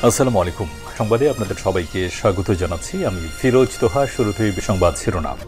আসসালামু আলাইকুম। সংবাদে আপনাদের সবাইকে স্বাগত জানাচ্ছি। আমি ফিরোজ তোহা। শুরুতেই সংবাদ শিরোনাম।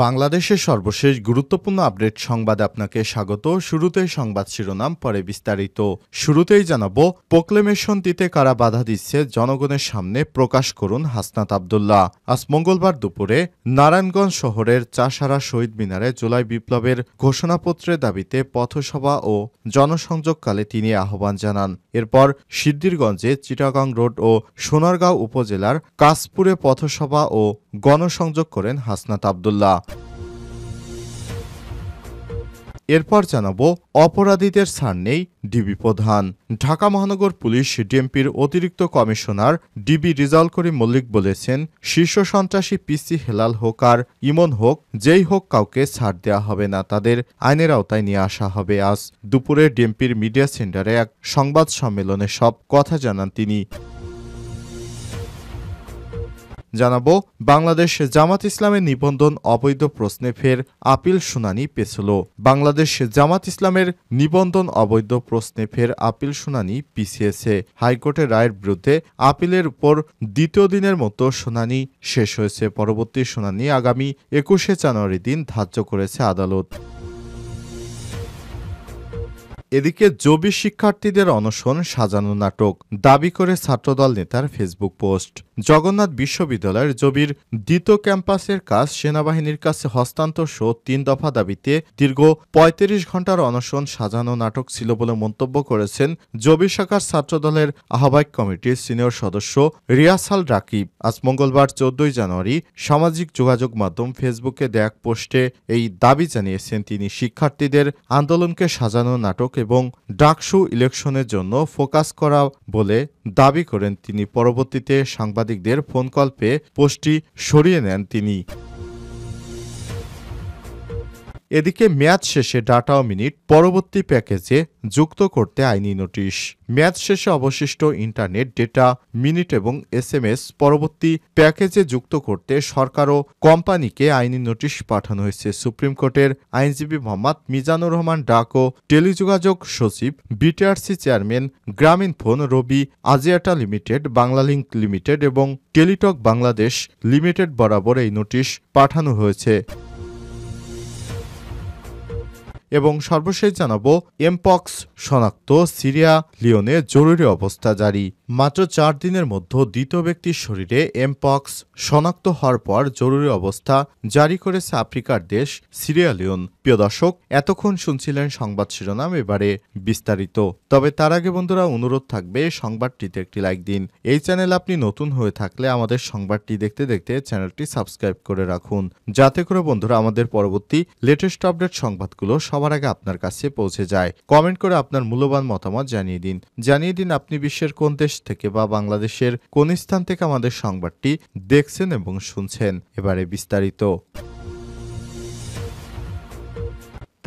বাংলাদেশের সর্বশেষ গুরুত্বপূর্ণ আপডেট সংবাদে আপনাকে স্বাগত। শুরুতেই সংবাদ শিরোনাম, পরে বিস্তারিত। শুরুতেই জানাবো, প্রোক্লেমেশন দিতে কারা বাধা দিচ্ছে, জনগণের সামনে প্রকাশ করুন হাসনাত আব্দুল্লাহ। আজ মঙ্গলবার দুপুরে নারায়ণগঞ্জ শহরের চাষারা শহীদ মিনারে জুলাই বিপ্লবের ঘোষণাপত্রের দাবিতে পথসভা ও জনসংযোগকালে তিনি আহ্বান জানান। এরপর সিদ্ধিরগঞ্জে চিটাগাং রোড ও সোনারগাঁও উপজেলার কাশপুরে পথসভা ও গণসংযোগ করেন হাসনাত আব্দুল্লাহ। এরপর জানাবো, অপরাধীদের ছাড় নেই ডিবি প্রধান। ঢাকা মহানগর পুলিশ ডিএমপির অতিরিক্ত কমিশনার ডিবি রিজাউল করিম মল্লিক বলেছেন, শীর্ষ সন্ত্রাসী পিসি হেলাল হোক আর ইমন হোক, যেই হোক কাউকে ছাড় দেওয়া হবে না, তাদের আইনের আওতায় নিয়ে আসা হবে। আজ দুপুরে ডিএমপির মিডিয়া সেন্টারে এক সংবাদ সম্মেলনে সব কথা জানান তিনি। জানাবো, বাংলাদেশ জামাত ইসলামের নিবন্ধন অবৈধ প্রশ্নে ফের আপিল শুনানি পেছল। বাংলাদেশ জামাত ইসলামের নিবন্ধন অবৈধ প্রশ্নে ফের আপিল শুনানি পিছিয়েছে। হাইকোর্টের রায়ের বিরুদ্ধে আপিলের উপর দ্বিতীয় দিনের মতো শুনানি শেষ হয়েছে। পরবর্তী শুনানি আগামী 21শে জানুয়ারি দিন ধার্য করেছে আদালত। এদিকে জবি শিক্ষার্থীদের অনশন সাজানো নাটক, দাবি করে ছাত্রদল নেতার ফেসবুক পোস্ট। জগন্নাথ বিশ্ববিদ্যালয়ের জবির দ্বিতীয় ক্যাম্পাসের কাজ সেনাবাহিনীর কাছে হস্তান্তর সহ 3 দফা দাবিতে দীর্ঘ ৩৫ ঘণ্টার অনশন সাজানো নাটক ছিল বলে মন্তব্য করেছেন জবি শাখার ছাত্রদলের আহ্বায়ক কমিটির সিনিয়র সদস্য রিয়াসাল রাকিব। আজ মঙ্গলবার ১৪ জানুয়ারি সামাজিক যোগাযোগ মাধ্যম ফেসবুকে দেয়া এক পোস্টে এই দাবি জানিয়েছেন তিনি। শিক্ষার্থীদের আন্দোলনকে সাজানো নাটক এবং ডাকসু ইলেকশনের জন্য ফোকাস করা বলে দাবি করেন তিনি। পরবর্তীতে সাংবাদিকদের ফোন কল পেয়ে পোস্টটি সরিয়ে নেন তিনি। এদিকে মেয়াদ শেষে ডাটা ও মিনিট পরবর্তী প্যাকেজে যুক্ত করতে আইনি নোটিশ। মেয়াদ শেষে অবশিষ্ট ইন্টারনেট ডেটা, মিনিট এবং এসএমএস পরবর্তী প্যাকেজে যুক্ত করতে সরকার ও কোম্পানিকে আইনি নোটিশ পাঠানো হয়েছে। সুপ্রিম কোর্টের আইনজীবী মোহাম্মদ মিজানুর রহমান ডাক ও টেলিযোগাযোগ সচিব, বিটিআরসি চেয়ারম্যান, গ্রামীণফোন, রবি, আজিয়াটা লিমিটেড, বাংলালিংক লিমিটেড এবং টেলিটক বাংলাদেশ লিমিটেড বরাবর এই নোটিশ পাঠানো হয়েছে। এবং সর্বশেষ জানাবো, এমপক্স শনাক্ত, সিরিয়া লিওনে জরুরি অবস্থা জারি। মাত্র 4 দিনের মধ্যে দ্বিতীয় ব্যক্তির শরীরে এমপক্স শনাক্ত হওয়ার পর জরুরি অবস্থা জারি করেছে আফ্রিকার দেশ সিরিয়া লিওন। প্রিয় দর্শক, এতক্ষণ শুনছিলেন সংবাদ শিরোনাম, এবারে বিস্তারিত। তবে তার আগে বন্ধুরা, অনুরোধ থাকবে সংবাদটিতে একটি লাইক দিন। এই চ্যানেল আপনি নতুন হয়ে থাকলে আমাদের সংবাদটি দেখতে দেখতে চ্যানেলটি সাবস্ক্রাইব করে রাখুন, যাতে করে বন্ধুরা আমাদের পরবর্তী লেটেস্ট আপডেট সংবাদগুলো সবার আগে আপনার কাছে পৌঁছে যায়। কমেন্ট করে আপনার মূল্যবান মতামত জানিয়ে দিন আপনি বিশ্বের কোন দেশ থেকে বা বাংলাদেশের কোন স্থান থেকে আমাদের সংবাদটি দেখছেন এবং শুনছেন। এবারে বিস্তারিত।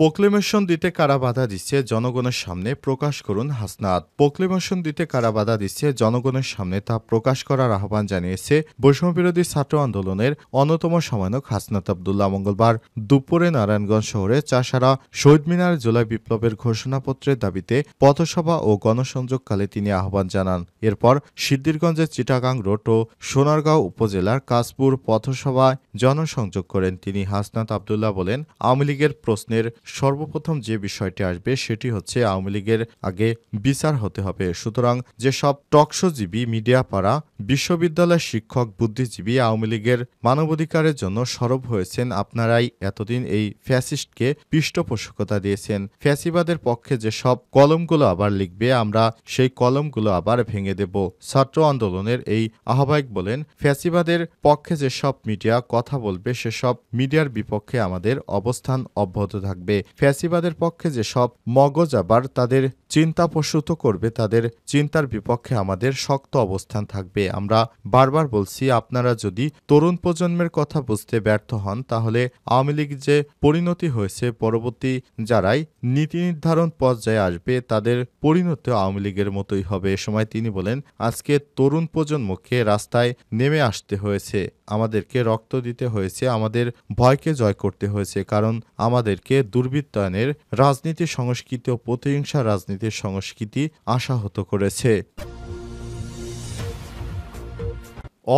প্রোক্লেমেশন দিতে কারা বাধা দিচ্ছে, জনগণের সামনে প্রকাশ করুন হাসনাত। প্রোক্লেমেশন দিতে কারা বাধা দিচ্ছে, জনগণের সামনে তা প্রকাশ করার আহ্বান জানিয়েছে বৈষম্যবিরোধী ছাত্র আন্দোলনের অন্যতম সমন্বয়ক হাসনাত আব্দুল্লাহ। মঙ্গলবার দুপুরে নারায়ণগঞ্জ শহরে চাষারা শহীদ মিনারে জুলাই বিপ্লবের ঘোষণাপত্রের দাবিতে পথসভা ও গণসংযোগকালে তিনি আহ্বান জানান। এরপর সিদ্ধিরগঞ্জের চিটাগাং রোড ও সোনারগাঁও উপজেলার কাশপুর পথসভায় জনসংযোগ করেন তিনি। হাসনাত আব্দুল্লাহ বলেন, আওয়ামী লীগের প্রশ্নের সর্বপ্রথম যে বিষয়টি আসবে সেটি হচ্ছে আওয়ামী লীগের আগে বিচার হতে হবে। সুতরাং যেসব টকশোজীবী, মিডিয়া পাড়া, বিশ্ববিদ্যালয়ের শিক্ষক, বুদ্ধিজীবী আওয়ামী লীগের মানবাধিকারের জন্য সরব হয়েছেন, আপনারাই এতদিন এই ফ্যাসিস্টকে পৃষ্ঠপোষকতা দিয়েছেন। ফ্যাসিবাদের পক্ষে যেসব কলমগুলো আবার লিখবে, আমরা সেই কলমগুলো আবার ভেঙে দেব। ছাত্র আন্দোলনের এই আহ্বায়ক বলেন, ফ্যাসিবাদের পক্ষে যেসব মিডিয়া কথা বলবে সেসব মিডিয়ার বিপক্ষে আমাদের অবস্থান অব্যাহত থাকবে। ফ্যাসিবাদের পক্ষে যেসব মগজ আবার তাদের চিন্তা প্রসূত করবে, তাদের চিন্তার বিপক্ষে আমাদের শক্ত অবস্থান থাকবে। আমরা বারবার বলছি, আপনারা যদি তরুণ প্রজন্মের কথা বুঝতে ব্যর্থ হন, তাহলে আওয়ামী লীগ যে পরিণতি হয়েছে, পরবর্তী যারাই নীতি নির্ধারণ পর্যায়ে আসবে তাদের পরিণতি আওয়ামী লীগের মতোই হবে। এ সময় তিনি বলেন, আজকে তরুণ প্রজন্মকে রাস্তায় নেমে আসতে হয়েছে, আমাদেরকে রক্ত দিতে হয়েছে, আমাদের ভয়কে জয় করতে হয়েছে, কারণ আমাদেরকে দুর্বৃত্তায়নের রাজনীতি, সংস্কৃতি ও প্রতিহিংসা রাজনীতি রাজনীতির সংস্কৃতি আশাহত করেছে।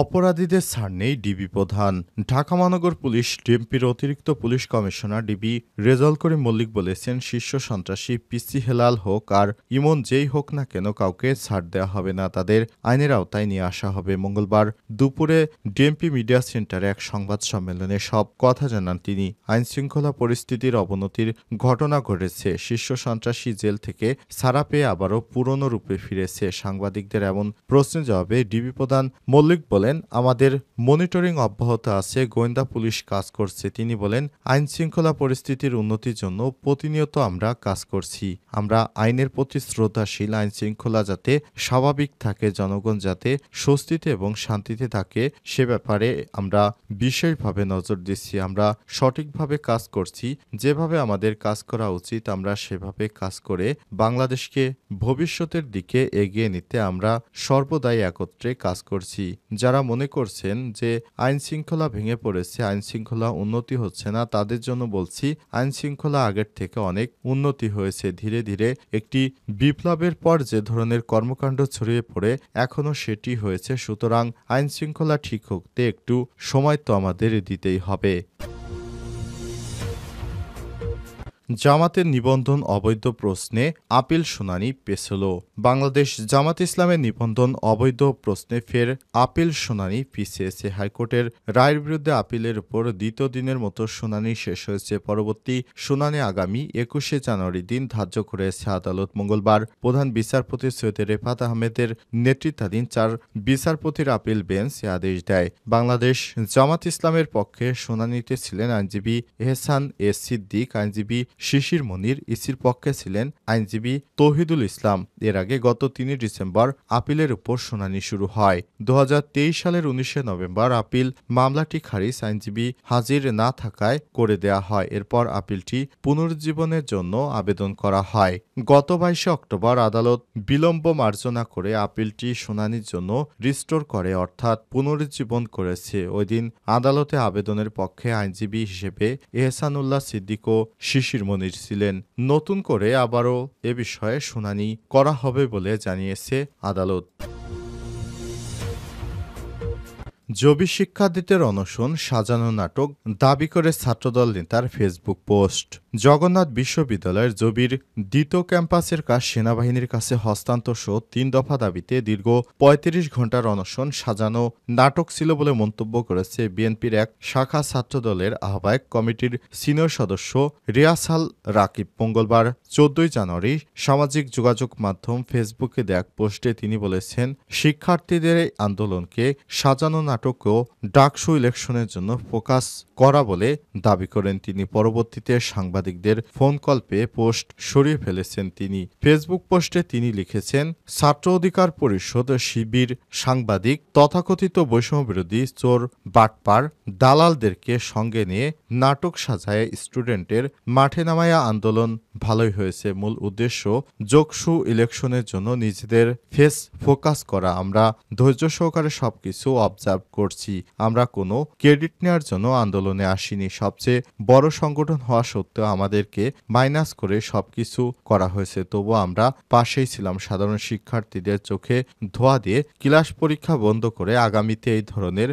অপরাধীদের ছাড় নেই ডিবি প্রধান। ঢাকা মহানগর পুলিশ ডিএমপির অতিরিক্ত police commissioner DB Rezaul Karim Mallick বলেছেন, শীর্ষ সন্ত্রাসী পিসি হেলাল হোক আর ইমন যেই হোক না কেন কাউকে ছাড় দেওয়া হবে না, তাদের আইনের আওতায় নিয়ে আসা হবে। মঙ্গলবার দুপুরে ডিএমপি মিডিয়া সেন্টারে এক সংবাদ সম্মেলনে সব কথা জানান তিনি। আইনশৃঙ্খলা পরিস্থিতির অবনতির ঘটনা ঘটেছে। শীর্ষ সন্ত্রাসী জেল থেকে ছাড়া পেয়ে আবারও পুরনো রূপে ফিরেছে। সাংবাদিকদের এমন প্রশ্নের জবাবে ডিবি প্রধান মল্লিক বলেন, আমাদের মনিটরিং অব্যাহত আছে, গোয়েন্দা পুলিশ কাজ করছে। তিনি বলেন, আইন শৃঙ্খলা পরিস্থিতির উন্নতির জন্য প্রতিনিয়ত আমরা কাজ করছি। আমরা আইনের প্রতি শ্রদ্ধাশীল। আইন শৃঙ্খলা যাতে স্বাভাবিক থাকে, জনগণ যাতে স্বস্তিতে এবং শান্তিতে থাকে, সে ব্যাপারে আমরা বিশেষভাবে নজর দিচ্ছি। আমরা সঠিকভাবে কাজ করছি। যেভাবে আমাদের কাজ করা উচিত আমরা সেভাবে কাজ করে বাংলাদেশকে ভবিষ্যতের দিকে এগিয়ে নিতে আমরা সর্বদাই একত্রে কাজ করছি। যারা মনে করছেন যে আইন শৃঙ্খলা ভেঙে পড়েছে, আইন শৃঙ্খলা উন্নতি হচ্ছে না, তাদের জন্য বলছি, আইন শৃঙ্খলা আগের থেকে অনেক উন্নতি হয়েছে। ধীরে ধীরে একটি বিপ্লবের পর যে ধরনের কর্মকাণ্ড ছড়িয়ে পড়ে এখনও সেটি হয়েছে। সুতরাং আইন শৃঙ্খলা ঠিক করতে একটু সময় তো আমাদের দিতেই হবে। জামাতের নিবন্ধন অবৈধ প্রশ্নে আপিল শুনানি পেছল। বাংলাদেশ জামাত ইসলামের নিবন্ধন অবৈধ প্রশ্নে ফের আপিল শুনানি পিছিয়েছে। হাইকোর্টের রায়ের বিরুদ্ধে আপিলের উপর দ্বিতীয় দিনের মতো শুনানি শেষ হয়েছে। পরবর্তী শুনানি আগামী ২১শে জানুয়ারি দিন ধার্য করেছে আদালত। মঙ্গলবার প্রধান বিচারপতি সৈয়দ রেফাত আহমেদের নেতৃত্বাধীন ৪ বিচারপতির আপিল বেঞ্চ এ আদেশ দেয়। বাংলাদেশ জামাত ইসলামের পক্ষে শুনানিতে ছিলেন আইনজীবী এহসান এ সিদ্দিক, আইনজীবী শিশির মনির। ইসির পক্ষে ছিলেন আইনজীবী তৌহিদুল ইসলাম। এর আগে গত ৩ ডিসেম্বর আপিলের উপর শুনানি শুরু হয়। ২০২৩ সালের ১৯শে নভেম্বর আপিল মামলাটি খারিজ আইনজীবী হাজির না থাকায় করে দেয়া হয়। এরপর আপিলটি পুনরুজ্জীবনের জন্য আবেদন করা হয়। গত ২২শে অক্টোবর আদালত বিলম্ব মার্জনা করে আপিলটি শুনানির জন্য রিস্টোর করে, অর্থাৎ পুনরুজ্জীবন করেছে। ওই দিন আদালতে আবেদনের পক্ষে আইনজীবী হিসেবে এহসানুল্লাহ সিদ্দিক ও শিশির মনির ছিলেন। নতুন করে আবারও এ বিষয়ে শুনানি করা হবে বলে জানিয়েছে আদালত। জবি শিক্ষার্থীদের অনশন সাজানো নাটক দাবি করে ছাত্রদল নেতার ফেসবুক পোস্ট। জগন্নাথ বিশ্ববিদ্যালয়ের জবির দ্বিতীয় ক্যাম্পাসের কাজ সেনাবাহিনীর কাছে হস্তান্তর সহ ৩ দফা দাবিতে দীর্ঘ ৩৫ ঘণ্টার অনশন সাজানো নাটক ছিল বলে মন্তব্য করেছে বিএনপির এক শাখা ছাত্রদলের আহ্বায়ক কমিটির সিনিয়র সদস্য রিয়াসাল রাকিব। মঙ্গলবার ১৪ জানুয়ারি সামাজিক যোগাযোগ মাধ্যম ফেসবুকে দেয়া এক পোস্টে তিনি বলেছেন, শিক্ষার্থীদের এই আন্দোলনকে সাজানো নাটক ও ডাকসু ইলেকশনের জন্য ফোকাস করা বলে দাবি করেন তিনি। পরবর্তীতে সাংবাদিকদের ফোন কল পেয়ে পোস্ট সরিয়ে ফেলেছেন তিনি। ফেসবুক পোস্টে তিনি লিখেছেন, ছাত্র অধিকার পরিষদ শিবির সাংবাদিক তথাকথিত বৈষম্যবিরোধী চোর বাটপার দালালদেরকে সঙ্গে নিয়ে নাটক সাজায় স্টুডেন্টের মাঠে নামায়া আন্দোলন ভালোই হয়েছে। মূল উদ্দেশ্য যোগসু ইলেকশনের জন্য নিজেদের ফেস ফোকাস করা। আমরা ধৈর্য সহকারে সবকিছু অবজার্ভ করছি। আমরা কোনো ক্রেডিট নেওয়ার জন্য আন্দোলনে আসিনি। সবচেয়ে বড় সংগঠন হওয়া সত্ত্বেও আমাদেরকে মাইনাস করে সবকিছু করা হয়েছে, তবুও আমরা পাশেই ছিলাম। সাধারণ শিক্ষার্থীদের চোখে ধোঁয়া দিয়ে ক্লাস পরীক্ষা বন্ধ করে আগামীতে এই ধরনের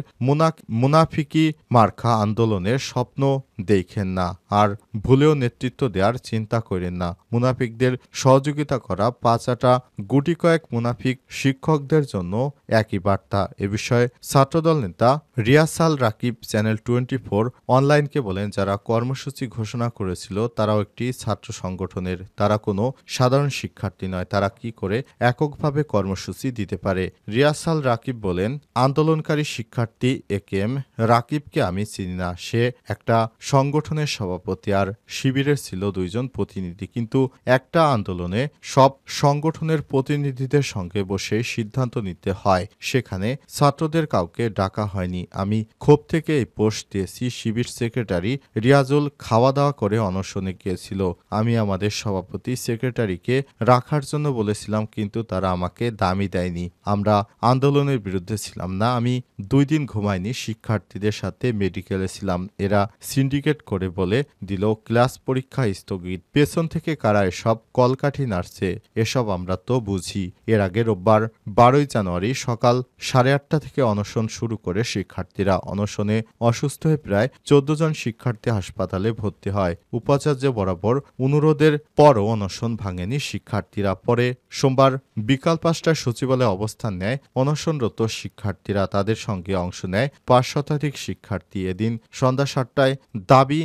মুনাফিকি মার্কা আন্দোলনের স্বপ্ন দেখেন না, আর ভুলেও নেতৃত্ব দেওয়ার চিন্তা করেন না। মুনাফিকদের সহযোগিতা করা ৫টা গুটি কয়েক মুনাফিক শিক্ষকদের জন্য একই বার্তা। এ বিষয়ে ছাত্রদল নেতা রিয়াসাল রাকিব চ্যানেল 24 অনলাইনকে বলেন, যারা কর্মসূচি ঘোষণা করেছিল তারাও একটি ছাত্র সংগঠনের, তারা কোনো সাধারণ শিক্ষার্থী নয়। তারা কি করে এককভাবে কর্মসূচি দিতে পারে? রিয়াসাল রাকিব বলেন, আন্দোলনকারী শিক্ষার্থী একেএম রাকিবকে আমি চিনি না। সে একটা সংগঠনের সভাপতি, আর শিবিরের ছিল ২ জন প্রতিনিধি। কিন্তু একটা আন্দোলনে সব সংগঠনের প্রতিনিধিদের সঙ্গে বসে সিদ্ধান্ত নিতে হয়, সেখানে ছাত্রদের কাউকে ডাকা হয়নি। আমি ক্ষোভ থেকে এই পোস্ট দিয়েছি। শিবির সেক্রেটারি রিয়াজুল খাওয়া দাওয়া করে অনশনে গিয়েছিল। আমি আমাদের সভাপতি সেক্রেটারিকে রাখার জন্য বলেছিলাম, কিন্তু তারা আমাকে দামই দেয়নি। আমরা আন্দোলনের বিরুদ্ধে ছিলাম না। আমি 2 দিন ঘুমাইনি। শিক্ষার্থীদের সাথে মেডিকেলে ছিলাম। এরা সিন্ডিকেট করে বলে দিল ক্লাস পরীক্ষা স্থগিত। পেছন থেকে কারা এসব কলকাঠি নাড়ছে, এসব আমরা তো বুঝি। এর আগে রোববার 12ই জানুয়ারি সকাল 8:30 থেকে অনশন শুরু করে শিক্ষার্থীরা। অনশনে অসুস্থ হয়ে প্রায় 14 জন শিক্ষার্থী হাসপাতালে ভর্তি হয়। উপাচার্য বরাবর অনুরোধের পরও অনশন ভাঙেনি শিক্ষার্থীরা। পরে সোমবার বিকাল 5টায় সচিবালয়ে অবস্থান নেয় অনশনরত শিক্ষার্থীরা। তাদের সঙ্গে অংশ নেয় 5 শতাধিক শিক্ষার্থী। এদিন সন্ধ্যা 7টায় দাবি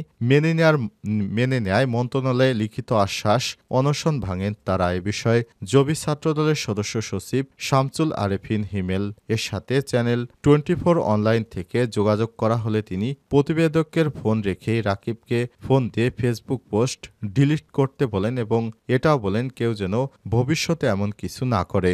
মেনে নেয় মন্ত্রণালয়ে লিখিত আশ্বাস। অনশন ভাঙেন তারা। এ বিষয়ে জবি ছাত্রদলের সদস্য সচিব শামসুল আরেফিন হিমেল এর সাথে চ্যানেল 24 অনলাইন থেকে যোগাযোগ করা হলে তিনি প্রতিবেদকের ফোন রেখেই রাকিবকে ফোন দিয়ে ফেসবুক পোস্ট ডিলিট করতে বলেন এবং এটাও বলেন কেউ যেন ভবিষ্যতে এমন কিছু না করে।